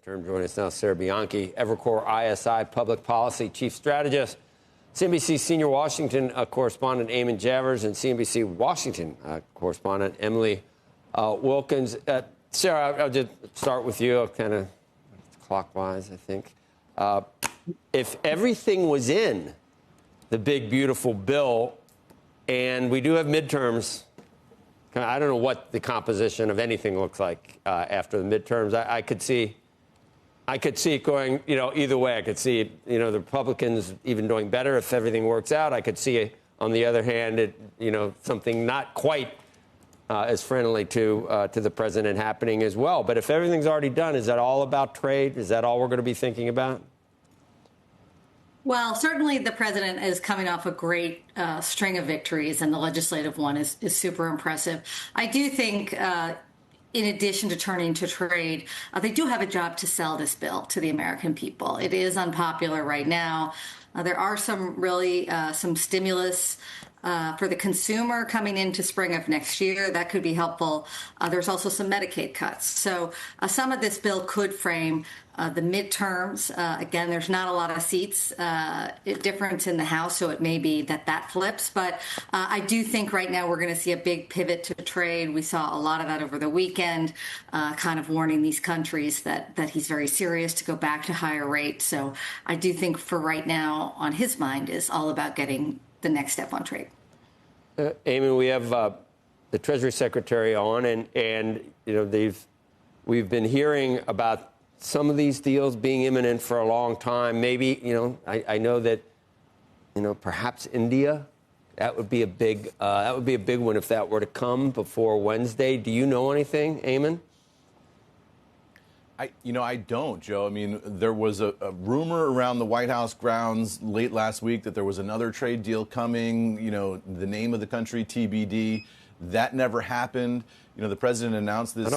Joining us now, Sarah Bianchi, Evercore ISI public policy chief strategist, CNBC senior Washington correspondent Eamon Javers, and CNBC Washington correspondent Emily Wilkins. Sarah, I'll just start with you, kind of clockwise, I think. If everything was in the big, beautiful bill, and we do have midterms, I don't know what the composition of anything looks like after the midterms. I could see it going, either way. I could see, the Republicans even doing better if everything works out. I could see, on the other hand, something not quite as friendly to the president happening as well. But if everything's already done, is that all about trade? Is that all we're going to be thinking about? Well, certainly the president is coming off a great string of victories, and the legislative one is super impressive. I do think, in addition to turning to trade, they do have a job to sell this bill to the American people. It is unpopular right now. There are some stimulus for the consumer coming into spring of next year. That could be helpful. There's also some Medicaid cuts. So some of this bill could frame the midterms. Again, there's not a lot of seats difference in the House, so it may be that flips. But I do think right now we're going to see a big pivot to trade. We saw a lot of that over the weekend, kind of warning these countries that he's very serious to go back to higher rates. So I do think for right now, on his mind, is all about getting the next step on trade. Eamon, we have the Treasury Secretary on, and we've been hearing about some of these deals being imminent for a long time. Maybe, I know that, perhaps India, that would be a big one if that were to come before Wednesday. Do you know anything, Eamon? I don't, Joe. I mean, there was a rumor around the White House grounds late last week that there was another trade deal coming, the name of the country, TBD. That never happened. The president announced this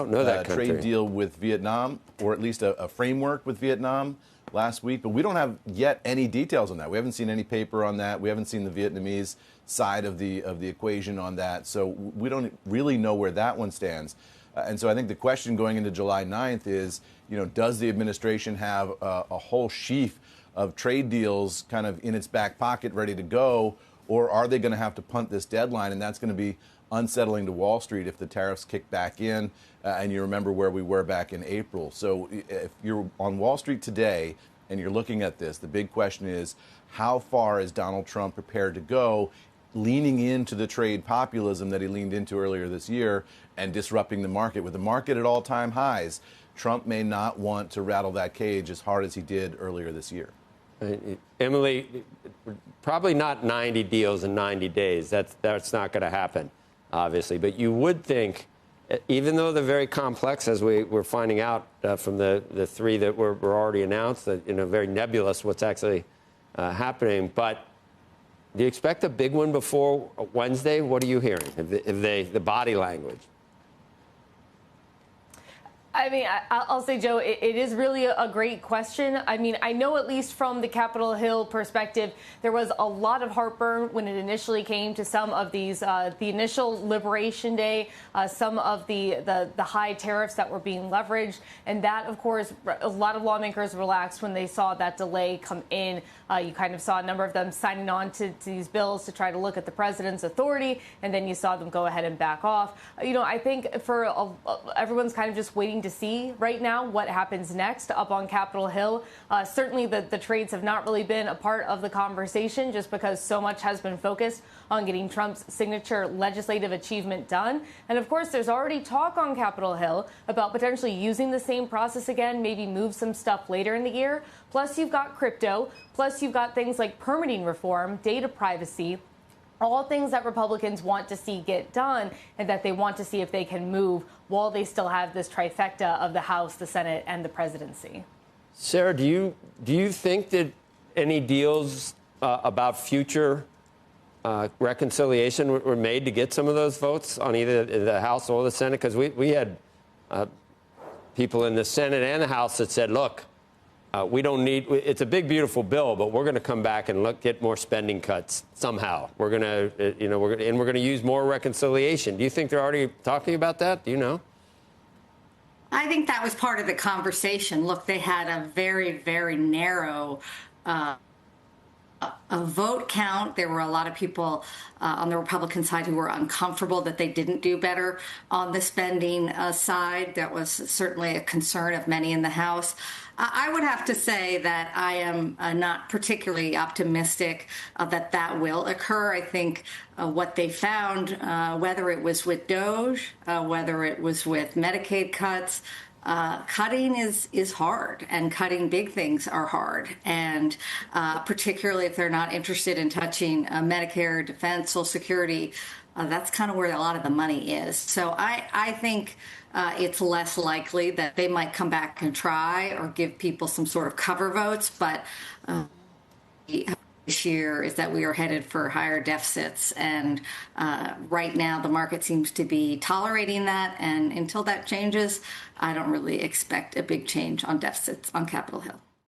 trade deal with Vietnam, or at least a framework with Vietnam last week. But we don't have yet any details on that. We haven't seen any paper on that. We haven't seen the Vietnamese side of the equation on that. So we don't really know where that one stands. And so I think the question going into July 9th is, does the administration have a whole sheaf of trade deals kind of in its back pocket ready to go, or are they going to have to punt this deadline? And that's going to be unsettling to Wall Street if the tariffs kick back in. And you remember where we were back in April. So if you're on Wall Street today and you're looking at this, the big question is, how far is Donald Trump prepared to go, leaning into the trade populism that he leaned into earlier this year and disrupting the market? With the market at all-time highs, Trump may not want to rattle that cage as hard as he did earlier this year. Emily, probably not 90 deals in 90 days. That's not going to happen, obviously. But you would think, even though they're very complex, as we're finding out from the three that were already announced, that very nebulous what's actually happening. But do you expect a big one before Wednesday? What are you hearing? The body language? I mean, I'll say, Joe, it is really a great question. I mean, I know at least from the Capitol Hill perspective, there was a lot of heartburn when it initially came to some of these, the initial Liberation Day, some of the high tariffs that were being leveraged. And that, of course, a lot of lawmakers relaxed when they saw that delay come in. You kind of saw a number of them signing on to these bills to try to look at the president's authority, and then you saw them go ahead and back off. I think for everyone's kind of just waiting to see right now what happens next up on Capitol Hill. Certainly the trades have not really been a part of the conversation just because so much has been focused on getting Trump's signature legislative achievement done. And of course, there's already talk on Capitol Hill about potentially using the same process again, maybe move some stuff later in the year. Plus, you've got crypto. Plus, you've got things like permitting reform, data privacy, all things that Republicans want to see get done and that they want to see if they can move while they still have this trifecta of the House, the Senate, and the presidency. Sarah, do you think that any deals about future reconciliation were made to get some of those votes on either the House or the Senate? Because we had people in the Senate and the House that said, look, we don't need, it's a big, beautiful bill, but we're going to come back and get more spending cuts somehow. We're going to, we're going to use more reconciliation. Do you think they're already talking about that? Do you know? I think that was part of the conversation. Look, they had a very, very narrow a vote count. There were a lot of people on the Republican side who were uncomfortable that they didn't do better on the spending side. That was certainly a concern of many in the House. I would have to say that I am not particularly optimistic that that will occur. I think what they found, whether it was with DOGE, whether it was with Medicaid cuts, cutting is hard, and cutting big things are hard, and particularly if they're not interested in touching Medicare, defense, Social Security, that's kind of where a lot of the money is. So I think it's less likely that they might come back and try or give people some sort of cover votes, but this year is that we are headed for higher deficits, and right now the market seems to be tolerating that, and until that changes, I don't really expect a big change on deficits on Capitol Hill.